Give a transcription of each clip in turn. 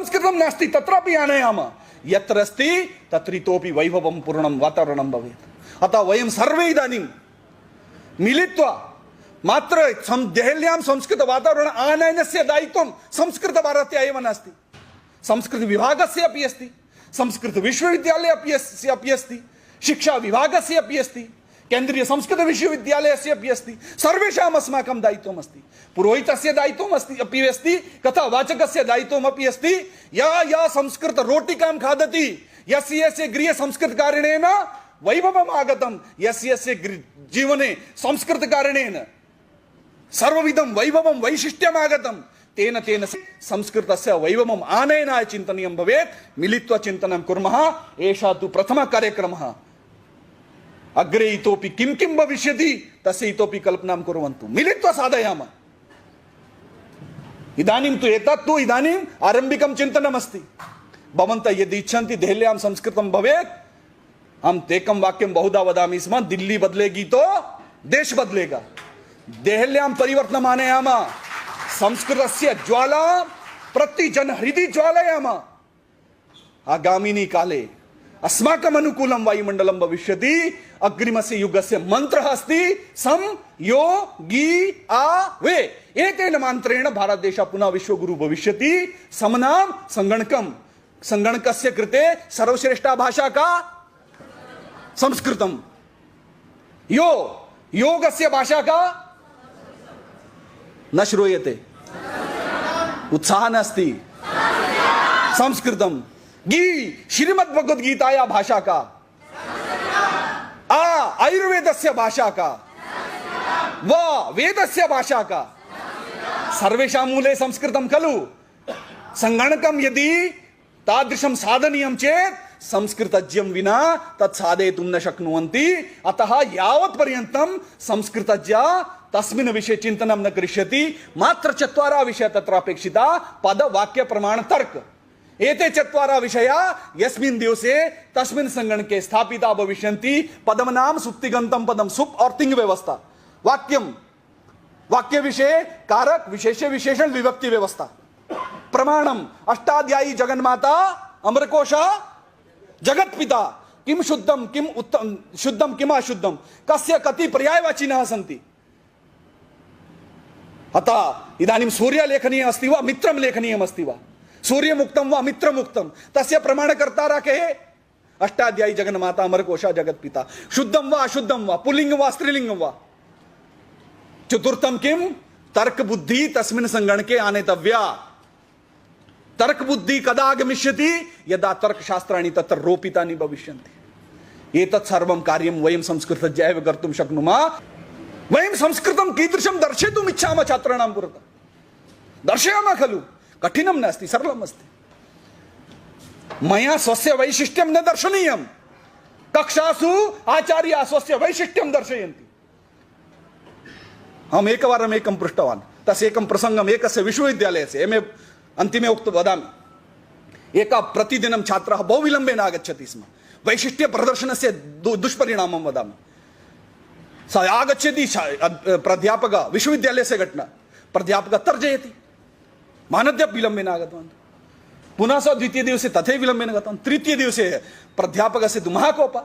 संस्कृतं नास्ति तत्रापि आनयामः, यत्र अस्ति तत्र इतोपि वैभवं पूर्णं वातावरणं भवेत्। अतः वयं सर्वे इदानीं मिलित्वा मात्र देहल्यां संस्कृत वातावरण आनयनस्य दायित्वं संस्कृतभारत्या एव नास्ति, संस्कृत विभागस्य अपि अस्ति, संस्कृत विश्वविद्यालयस्य अपि अस्ति, शिक्षा विभागस्य अपि अस्ति, केन्द्रीय संस्कृत विश्वविद्यालयस्य अपि अस्ति। सर्वेषाम् अस्माकं दायित्वम् अस्ति, पुरोहितस्य दायित्वम् अस्ति अपि अस्ति, कथावाचकस्य दायित्वम् अपि अस्ति। या संस्कृत रोटिकां खादति, यस्य यस्य गृहे संस्कृतकारणेन वैभवम् आगतं, यस्य जीवने संस्कृतकारणेन सर्वविधं वैभवं वैशिष्ट्यम् आगतं, तेन तेन संस्कृतस्य वैभवम् आनयनाय चिन्तनीयं भवेत्। मिलित्वा चिन्तनं कुर्मः। एषः तु प्रथमः कार्यक्रमः। अग्रे इतोपि किं किं भविष्यति तस्य इतोपि कल्पनां कुर्वन्तु, मिलित्वा साधयामः। इदानीं तु एतत् तु इदानीम् आरम्भिकं चिन्तनमस्ति। भवन्तः यदि इच्छन्ति देहल्यां संस्कृतं भवेत्, अहम् एकं वाक्यं बहुधा वदामि स्म, दिल्ली बदलेगी तो देश बदलेगा। देहल्यां परिवर्तनम् आनयामः, संस्कृतस्य ज्वाला प्रतिजन हृदि ज्वालयामः। आगामिनी काले अस्माकम् अनुकूलं वायुमण्डलं भविष्यति। अग्रिमस्य युगस्य मन्त्रः अस्ति संयोगी आवे। एतेन मन्त्रेण भारतदेशः पुनः विश्वगुरु भविष्यति। समनां संगणकं, संगणकस्य कृते सर्वश्रेष्ठा भाषा का संस्कृतं। योगस्य भाषा का न श्रूयते, उत्साह नास्ति। संस्कृतं श्रीमद्भगवद्गीताया भाषा का, आयुर्वेदस्य भाषा का, वेदस्य भाषा का, सर्वेषां मूले संस्कृतं खलु। संगणकं यदि तादृशं साधनीयं चेत् संस्कृतज्ञं विना तत् साधयितुं न शक्नुवन्ति। अतः यावत् पर्यन्तं संस्कृतज्ञः तस्मिन् विषये चिन्तनं न करिष्यति, मात्र चत्वारः विषयाः तत्र अपेक्षिता, पद वाक्य प्रमाण तर्क। एते चत्वारः विषयाः यस्मिन् दिवसे तस्मिन् संगणके स्थापिता भविष्यन्ति। पदमनाम सुप्तिगन्तं पदम, सुप और तिङ् व्यवस्था। वाक्यं, वाक्य विषये कारक विशेष्य विशेषण विभक्ति व्यवस्था। प्रमाणम अष्टाध्यायी जगन्माता अमरकोश जगत्पिता, किम शुद्धम किम उत्तम, शुद्धम किम अशुद्धम, कस्य कति पर्यायवाचिनः सन्ति। अतः इदानीं सूर्य लेखनीय अस्ति वा मित्रं लेखनीयम् अस्ति वा, सूर्यमुक्तं वा मित्रमुक्तं, तस्य प्रमाणकर्तारः के? अष्टाध्यायी जगन्माता अमरकोश जगत्पिता। शुद्धं वा अशुद्धं वा, पुल्लिंगं वा स्त्रीलिंगं वा। चतुर्थं किम, तर्क बुद्धि तस्मिन् संगणके आनेतव्या। तर्क बुद्धि कदा आगमिष्यति? यदा तर्कशास्त्राणि तत्र रोपितानि भविष्यन्ति। एतत् सर्वं कार्यं वयं संस्कृतज्ञाः एव कर्तुं शक्नुमः। वयं संस्कृतं कीदृशं दर्शयितुम् इच्छामः छात्राणां पुरतः, दर्शयामः खलु। कठिनं नास्ति, सरलम् अस्ति। मया स्वस्य वैशिष्ट्यं न दर्शनीयं। कक्षासु आचार्याः स्वस्य वैशिष्ट्यं दर्शयन्ति। अहम् एकवारम् एकं पृष्टवान्, तस्य एकं प्रसङ्गम् एकस्य विश्वविद्यालयस्य एम् ए अन्तिमे वदामि। एकः प्रतिदिनं छात्रः बहु विलम्बेन आगच्छति स्म। वैशिष्ट्य प्रदर्शनस्य दुष्परिणामं वदामि। सः आगच्छति, प्राध्यापकः, विश्वविद्यालयस्य घटना, प्राध्यापकः तर्जयति, मानद्य विलम्बेन आगतवान्। पुनः सः द्वितीयदिवसे तथैव विलम्बेन गतवान्। तृतीयदिवसे प्राध्यापकस्य तु महाकोपः,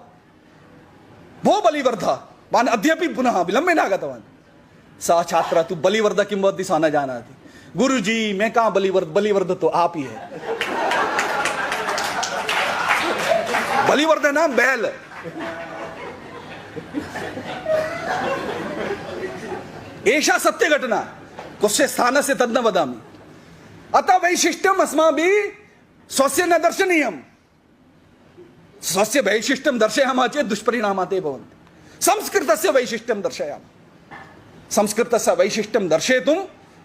भो बलिवर्धः, भवान् अद्यापि पुनः विलम्बेन आगतवान्। सः छात्रः तु बलिवर्धः किं भवति सः न जानाति। गुरुजी मैं कहाँ बलिवर्ध, बलिवर्ध तो आप ही है। बलिवर्ध नाम बैल। एषा सत्य घटना, कस्य स्थानस्य तद् न वदामि। अतः वैशिष्ट्यम् अस्माभिः स्वस्य न दर्शनीयम्। स्वस्य वैशिष्ट्यं दर्शयामः चेत् दुष्परिणामाः ते भवन्ति। संस्कृतस्य वैशिष्ट्यं दर्शयामः। संस्कृतस्य वैशिष्ट्यं दर्शयितुं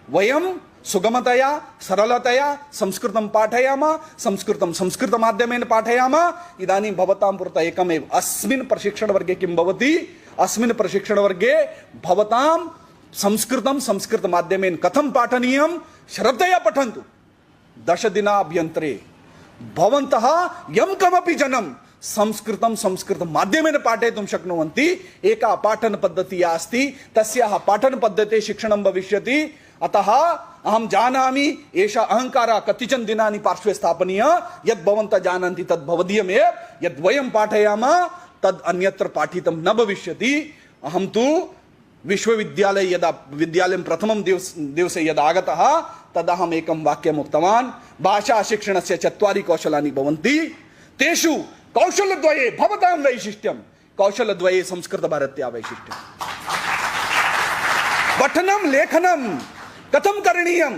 वयं सुगमतया सरलतया संस्कृतं पाठयामः। संस्कृतं संस्कृतमाध्यमेन पाठयामः। इदानीं भवतां पुरतः एकमेव अस्मिन् प्रशिक्षणवर्गे किं भवति, अस्मिन् प्रशिक्षणवर्गे भवतां संस्कृतं संस्कृतमाध्यमेन कथं पाठनीयं श्रद्धया पठन्तु। 10 दिनाभ्यन्तरे भवन्तः यं कमपि जनं संस्कृतं संस्कृतमाध्यमेन पाठयितुं शक्नुवन्ति। एका पाठनपद्धतिः अस्ति, तस्याः पाठनपद्धतेः शिक्षणं भविष्यति। अतः अहम जानामि एषा अहंकारः कतिचन दिनानि पार्श्वे स्थापनीय यद् भवन्तः जानन्ति तद् भवदीयमेव यद् वयं पाठयामः तद् अन्यत्र पाठितं न भविष्यति अहं तु विश्वविद्यालये यदा विद्यालयं प्रथमं दिवसे यदा आगतः तदा अहम् एकं वाक्यम् उक्तवान् भाषा शिक्षणस्य 4 कौशलानि भवन्ति तेषु कौशलद्वये भवतां वैशिष्ट्यं कौशलद्वये संस्कृतभारत्या वैशिष्ट्यं पठनं लेखनं कथं करणीयं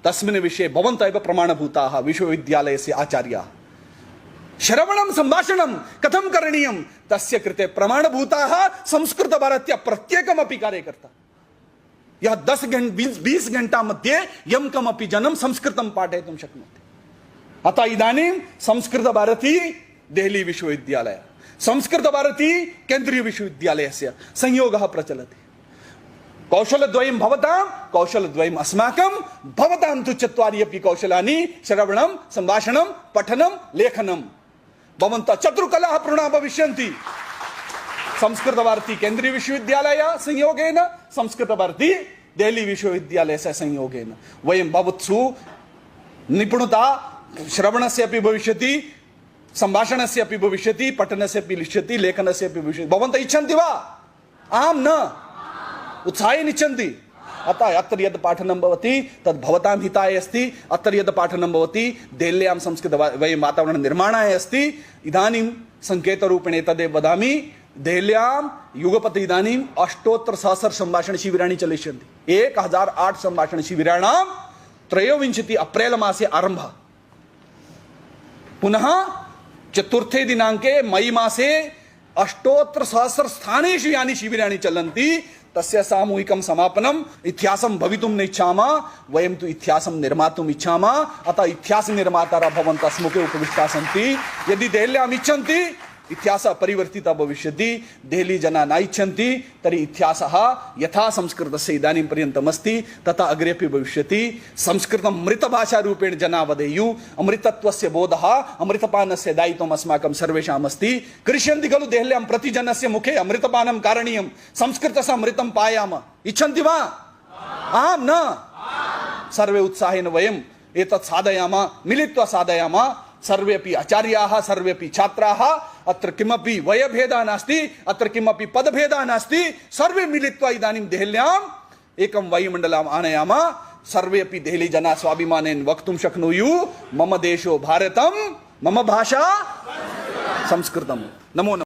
तस्मिन् विषये भवन्तः एव प्रमाणभूताः विश्वविद्यालयस्य आचार्याः श्रवणं संभाषणं कथं करणीयं तस्य कृते प्रमाणभूताः संस्कृतभारत्या प्रत्येकमपि कार्यकर्ता यः 10-20 घण्टा मध्ये यं कमपि जनं संस्कृतं पाठयितुं शक्नोति अतः इदानीं संस्कृतभारती देहली विश्वविद्यालय संस्कृतभारती केन्द्रीय विश्वविद्यालयस्य संयोगः प्रचलति कौशलद्वयं भवतां कौशलद्वयम् अस्माकं भवतां तु 4 अपि कौशलानि श्रवणं संभाषणं पठनं लेखनं भवन्तः चतुर्कलाः पूर्णाः भविष्यन्ति संस्कृतभारती केन्द्रीय विश्वविद्यालय संयोगेन संस्कृतभारती देहली विश्वविद्यालयस्य संयोगेन वयं भवत्सु निपुणता श्रवणस्य अपि भविष्यति संभाषणस्य अपि भविष्यति पठनस्य अपि भविष्यति लेखनस्य अपि भविष्यति भवन्तः इच्छन्ति वा आं न उत्साहेन इच्छन्ति अतः अत्र यद् पाठनं भवति तद् भवतां हिताय अस्ति अत्र यद् पाठनं भवति देहल्यां संस्कृत वयं वातावरणनिर्माणाय अस्ति इदानीं सङ्केतरूपेण एतदेव वदामि देहल्यां युगपत् इदानीम् 800 सम्भाषणशिबिराणि चलिष्यन्ति 1008 सम्भाषणशिबिराणां 23 अप्रैल मासे आरम्भः पुनः 4 दिनाङ्के मई मासे 800 स्थानेषु यानि शिबिराणि चलन्ति तस्य सामूहिकं समापनम् इतिहासं भवितुं न इच्छामः वयं तु इतिहासं निर्मातुम् इच्छामः अतः इतिहासनिर्मातारः भवन्तः अस्मुखे उपविष्टाः सन्ति यदि देहल्याम् इच्छन्ति इतिहासः परिवर्तितः भविष्यति देहली जनाः न इच्छन्ति तर्हि इतिहासः यथा संस्कृतस्य इदानीं पर्यन्तम् अस्ति तथा अग्रे अपि भविष्यति संस्कृतं मृतभाषारूपेण जनाः वदेयुः अमृतत्वस्य बोधः अमृतपानस्य दायित्वम् अस्माकं सर्वेषाम् अस्ति करिष्यन्ति खलु देहल्यां प्रतिजनस्य मुखे अमृतपानं कारणीयं संस्कृतस्य अमृतं पायामः इच्छन्ति वा आं न सर्वे उत्साहेन वयम् एतत् साधयामः मिलित्वा साधयामः सर्वे अपि आचार्याः सर्वे अपि छात्राः अत्र किमपि वयभेदः नास्ति अत्र किमपि पदभेदः नास्ति सर्वे मिलित्वा इदानीं देहल्याम् एकं वायुमण्डलम् आनयामः सर्वे अपि देहली जनाः स्वाभिमानेन वक्तुं शक्नुयुः मम देशो भारतं मम भाषा संस्कृतं नमो नमः।